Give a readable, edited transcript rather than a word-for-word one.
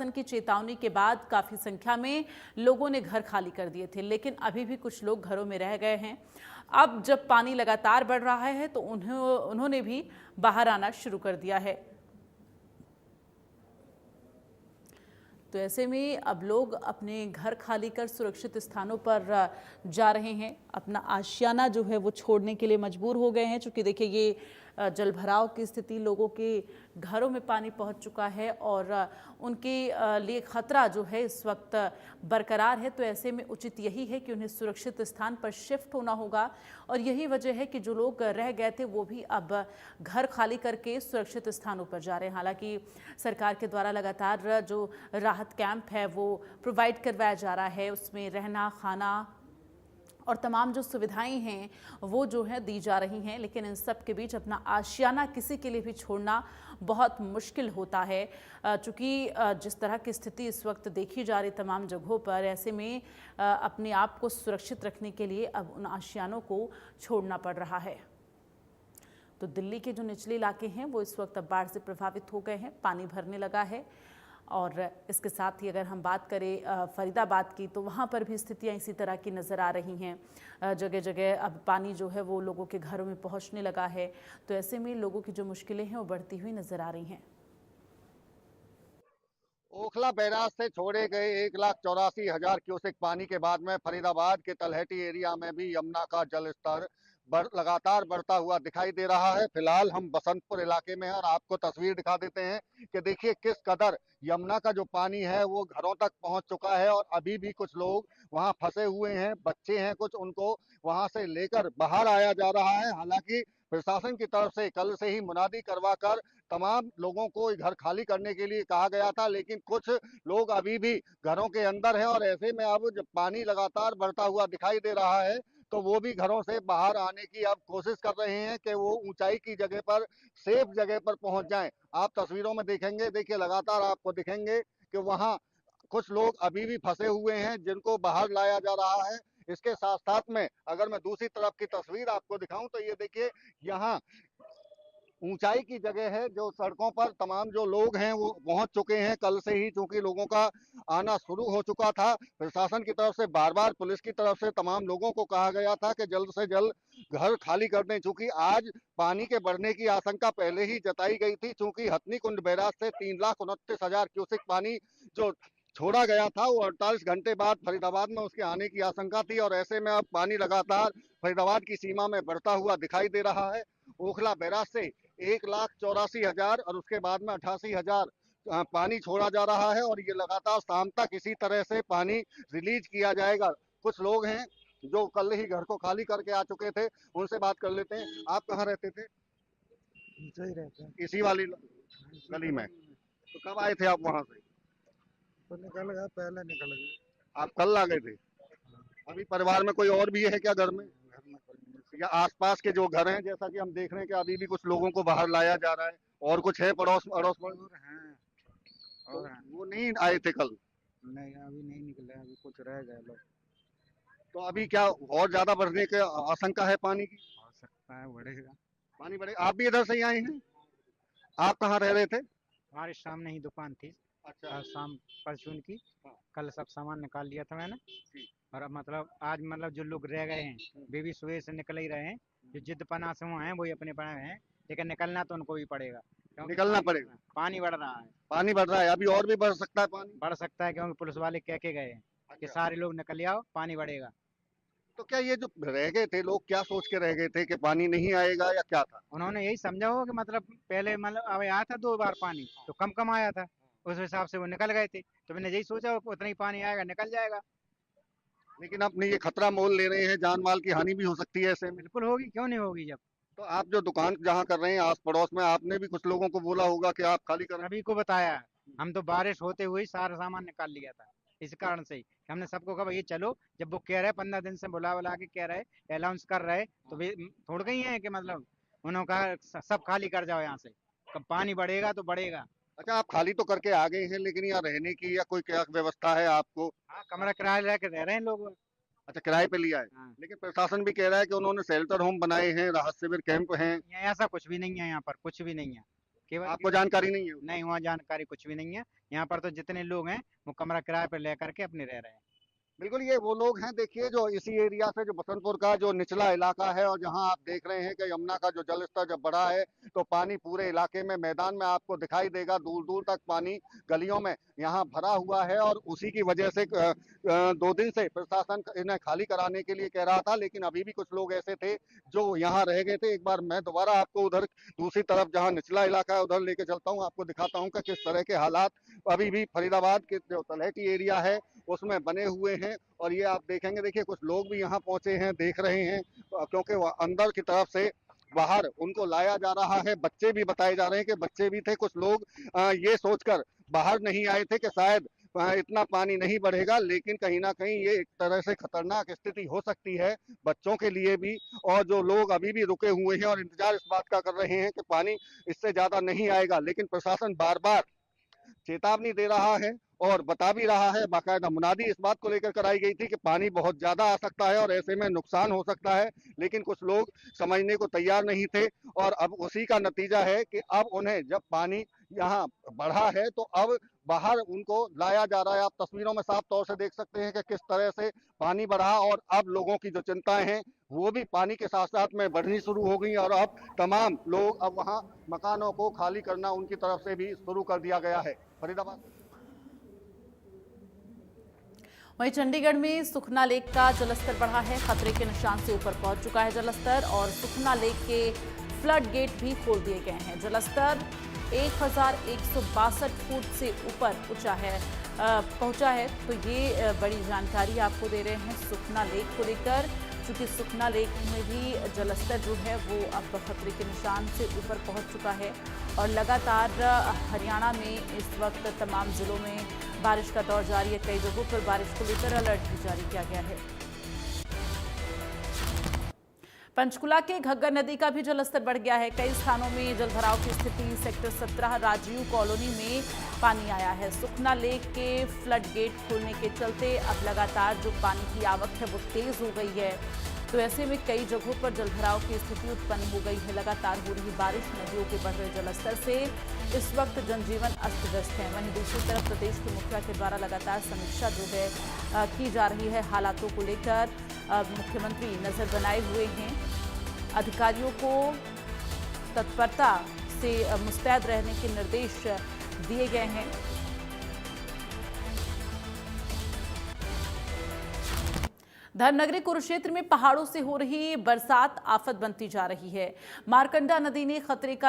प्रशासन की चेतावनी के बाद काफ़ी संख्या में लोगों ने घर खाली कर दिए थे, लेकिन अभी भी कुछ लोग घरों में रह गए हैं। अब जब पानी लगातार बढ़ रहा है तो उन्होंने भी बाहर आना शुरू कर दिया है। तो ऐसे में अब लोग अपने घर खाली कर सुरक्षित स्थानों पर जा रहे हैं। अपना आशियाना जो है वो छोड़ने के लिए मजबूर हो गए हैं, क्योंकि देखिए ये जलभराव की स्थिति, लोगों के घरों में पानी पहुंच चुका है और उनके लिए खतरा जो है इस वक्त बरकरार है। तो ऐसे में उचित यही है कि उन्हें सुरक्षित स्थान पर शिफ्ट होना होगा और यही वजह है कि जो लोग रह गए थे वो भी अब घर खाली करके सुरक्षित स्थानों पर जा रहे हैं। हालांकि सरकार के द्वारा लगातार जो राहत कैंप है वो प्रोवाइड करवाया जा रहा है, उसमें रहना, खाना और तमाम जो सुविधाएं हैं वो जो है दी जा रही हैं, लेकिन इन सब के बीच अपना आशियाना किसी के लिए भी छोड़ना बहुत मुश्किल होता है, चूँकि जिस तरह की स्थिति इस वक्त देखी जा रही तमाम जगहों पर, ऐसे में अपने आप को सुरक्षित रखने के लिए अब उन आशियानों को छोड़ना पड़ रहा है। तो दिल्ली के जो निचले इलाके हैं वो इस वक्त अब बाढ़ से प्रभावित हो गए हैं, पानी भरने लगा है। और इसके साथ ही अगर हम बात करें फरीदाबाद की, तो वहाँ पर भी स्थितियाँ इसी तरह की नज़र आ रही हैं। जगह जगह अब पानी जो है वो लोगों के घरों में पहुँचने लगा है। तो ऐसे में लोगों की जो मुश्किलें हैं वो बढ़ती हुई नज़र आ रही हैं। ओखला बैराज से छोड़े गए 1,84,000 क्यूसेक पानी के बाद में फरीदाबाद के तलहटी एरिया में भी यमुना का जल स्तर लगातार बढ़ता हुआ दिखाई दे रहा है। फिलहाल हम बसंतपुर इलाके में हैं और आपको तस्वीर दिखा देते हैं कि देखिए किस कदर यमुना का जो पानी है वो घरों तक पहुंच चुका है और अभी भी कुछ लोग वहां फंसे हुए हैं, बच्चे हैं कुछ, उनको वहां से लेकर बाहर आया जा रहा है। हालांकि प्रशासन की तरफ से कल से ही मुनादी करवाकर तमाम लोगों को घर खाली करने के लिए कहा गया था, लेकिन कुछ लोग अभी भी घरों के अंदर हैं और ऐसे में अब जब पानी लगातार बढ़ता हुआ दिखाई दे रहा है तो वो भी घरों से बाहर आने की अब कोशिश कर रहे हैं कि वो ऊंचाई की जगह पर, सेफ जगह पर पहुंच जाएं। आप तस्वीरों में देखेंगे, देखिए लगातार आपको दिखेंगे कि वहां कुछ लोग अभी भी फंसे हुए हैं जिनको बाहर लाया जा रहा है। इसके साथ साथ में अगर मैं दूसरी तरफ की तस्वीर आपको दिखाऊं तो ये देखिए यहाँ ऊंचाई की जगह है, जो सड़कों पर तमाम जो लोग हैं वो पहुंच चुके हैं कल से ही, चूंकि लोगों का आना शुरू हो चुका था। प्रशासन की तरफ से बार बार, पुलिस की तरफ से तमाम लोगों को कहा गया था कि जल्द से जल्द घर खाली कर दें, चूंकि आज पानी के बढ़ने की आशंका पहले ही जताई गई थी, चूंकि हथनी कुंड बैराज से 3,29,000 क्यूसेक पानी जो छोड़ा गया था वो 48 घंटे बाद फरीदाबाद में उसके आने की आशंका थी और ऐसे में अब पानी लगातार फरीदाबाद की सीमा में बढ़ता हुआ दिखाई दे रहा है। ओखला बैराज से 1,84,000 और उसके बाद में 88,000 पानी छोड़ा जा रहा है और ये लगातार शाम तक इसी तरह से पानी रिलीज किया जाएगा। कुछ लोग हैं जो कल ही घर को खाली करके आ चुके थे, उनसे बात कर लेते हैं। आप कहाँ रहते थे? सही रहता है। इसी वाली गली में? तो कब आए थे आप वहां से? तो निकल गया, पहले निकल गए। आप कल आ गए थे? अभी परिवार में कोई और भी है क्या घर में, घर में कोई नहीं। या आसपास के जो घर हैं? जैसा कि हम देख रहे हैं कि अभी भी कुछ लोगों को बाहर लाया जा रहा है, और कुछ है पड़ोस अड़ोस में? और हैं, तो और हैं। वो नहीं आए थे कल? नहीं, अभी नहीं निकले, अभी कुछ रह गए लोग। तो अभी क्या और ज्यादा बढ़ने की आशंका है पानी की? हो सकता है बढ़ेगा। पानी बढ़े। आप भी इधर से ही आए हैं? आप कहाँ रह रहे थे? हमारे सामने ही दुकान थी। अच्छा। शाम परचून की। हाँ। कल सब सामान निकाल लिया था मैंने। जी। और अब मतलब आज मतलब जो लोग रह गए हैं वे भी सुबह से निकल ही रहे हैं। जो जिद्द पना से हुए हैं वही अपने पड़े हैं, लेकिन निकलना तो उनको भी पड़ेगा, क्योंकि निकलना पड़ेगा। पानी बढ़ रहा है। पानी बढ़ रहा है, अभी और भी बढ़ सकता है पानी? बढ़ सकता है, क्योंकि पुलिस वाले कह के गए हैं कि अच्छा। सारे लोग निकल आओ, पानी बढ़ेगा। तो क्या ये जो रह गए थे लोग क्या सोच के रह गए थे कि पानी नहीं आएगा, या क्या था? उन्होंने यही समझा हो कि मतलब पहले मतलब अब आया था 2 बार पानी, तो कम कम आया था, उस हिसाब से वो निकल गए थे। तो मैंने यही सोचा उतना ही पानी आएगा, निकल जाएगा। लेकिन अपने ये खतरा मोल ले रहे हैं, जान माल की हानि भी हो सकती है ऐसे में। बिल्कुल होगी, क्यों नहीं होगी। जब तो आप जो दुकान जहाँ कर रहे हैं आस पड़ोस में, आपने भी कुछ लोगों को बोला होगा कि आप खाली करें? सभी को बताया है। हम तो बारिश होते हुए ही सारा सामान निकाल लिया था, इस कारण से ही कि हमने सबको कहा ये चलो। जब वो कह रहे 15 दिन से बुला बुला के कह रहे, अनाउंस कर रहे, तो वे थोड़ गई है कि मतलब उन्होंने कहा सब खाली कर जाओ यहाँ से, कब पानी बढ़ेगा तो बढ़ेगा। अच्छा, आप खाली तो करके आ गए हैं, लेकिन यहाँ रहने की या कोई क्या व्यवस्था है आपको? हाँ, कमरा किराया लेके रह रहे हैं लोग। अच्छा, किराए पे लिया है? हाँ। लेकिन प्रशासन भी कह रहा है कि उन्होंने शेल्टर होम बनाए हैं, राहत शिविर कैंप हैं। यहाँ ऐसा कुछ भी नहीं है, यहाँ पर कुछ भी नहीं है। केवल आपको जानकारी नहीं है? नहीं, वहाँ जानकारी कुछ भी नहीं है। यहाँ पर तो जितने लोग हैं वो कमरा किराए पर लेकर के अपने रह रहे हैं। बिल्कुल, ये वो लोग हैं देखिए जो इसी एरिया से, जो बसंतपुर का जो निचला इलाका है, और जहां आप देख रहे हैं कि यमुना का जो जल स्तर जब बढ़ा है तो पानी पूरे इलाके में, मैदान में आपको दिखाई देगा, दूर दूर तक पानी गलियों में यहाँ भरा हुआ है। और उसी की वजह से 2 दिन से प्रशासन इन्हें खाली कराने के लिए कह रहा था, लेकिन अभी भी कुछ लोग ऐसे थे जो यहाँ रह गए थे। एक बार मैं दोबारा आपको उधर दूसरी तरफ जहाँ निचला इलाका है उधर लेके चलता हूँ, आपको दिखाता हूँ कि किस तरह के हालात अभी भी फरीदाबाद के जो तलहटी एरिया है उसमें बने हुए हैं। और ये आप देखेंगे, देखिए कुछ लोग भी यहाँ पहुंचे हैं, देख रहे हैं, क्योंकि वह अंदर की तरफ से बाहर उनको लाया जा रहा है। बच्चे भी बताए जा रहे हैं कि बच्चे भी थे। कुछ लोग ये सोचकर बाहर नहीं आए थे कि शायद इतना पानी नहीं बढ़ेगा, लेकिन कहीं ना कहीं ये एक तरह से खतरनाक स्थिति हो सकती है बच्चों के लिए भी। और जो लोग अभी भी रुके हुए हैं और इंतजार इस बात का कर रहे हैं कि पानी इससे ज्यादा नहीं आएगा, लेकिन प्रशासन बार बार चेतावनी दे रहा है और बता भी रहा है। बाकायदा मुनादी इस बात को लेकर कराई गई थी कि पानी बहुत ज्यादा आ सकता है और ऐसे में नुकसान हो सकता है, लेकिन कुछ लोग समझने को तैयार नहीं थे। और अब उसी का नतीजा है कि अब उन्हें जब पानी यहाँ बढ़ा है तो अब बाहर उनको लाया जा रहा है। आप तस्वीरों में साफ तौर से देख सकते हैं कि किस तरह से पानी बढ़ा, और अब लोगों की जो चिंताएं हैं वो भी पानी के साथ साथ में बढ़नी शुरू हो गई। और अब तमाम लोग, अब वहाँ मकानों को खाली करना उनकी तरफ से भी शुरू कर दिया गया है। फरीदाबाद। वहीं चंडीगढ़ में सुखना लेक का जलस्तर बढ़ा है, खतरे के निशान से ऊपर पहुंच चुका है जलस्तर, और सुखना लेक के फ्लड गेट भी खोल दिए गए हैं। जलस्तर 1162 फुट से ऊपर पहुंचा है। तो ये बड़ी जानकारी आपको दे रहे हैं सुखना लेक को लेकर, क्योंकि सुखना लेक में भी जलस्तर जो है वो अब खतरे के निशान से ऊपर पहुंच चुका है। और लगातार हरियाणा में इस वक्त तमाम जिलों में बारिश का दौर जारी है। कई जगहों पर बारिश को लेकर अलर्ट भी जारी किया गया है। पंचकुला के घग्गर नदी का भी जलस्तर बढ़ गया है। कई स्थानों में जलभराव की स्थिति। सेक्टर 17 राजीव कॉलोनी में पानी आया है। सुखना लेक के फ्लड गेट खोलने के चलते अब लगातार जो पानी की आवक है वो तेज हो गई है। तो ऐसे में कई जगहों पर जलभराव की स्थिति उत्पन्न हो गई है। लगातार हो रही बारिश, नदियों के बढ़ रहे जलस्तर से इस वक्त जनजीवन अस्त व्यस्त है। वहीं दूसरी तरफ प्रदेश के मुखिया के द्वारा लगातार समीक्षा जो है की जा रही है हालातों को लेकर। मुख्यमंत्री नजर बनाए हुए हैं। अधिकारियों को तत्परता से मुस्तैद रहने के निर्देश दिए गए हैं। धर्मनगरी कुरुक्षेत्र में पहाड़ों से हो रही बरसात आफत बनती जा रही है। मारकंडा नदी ने खतरे का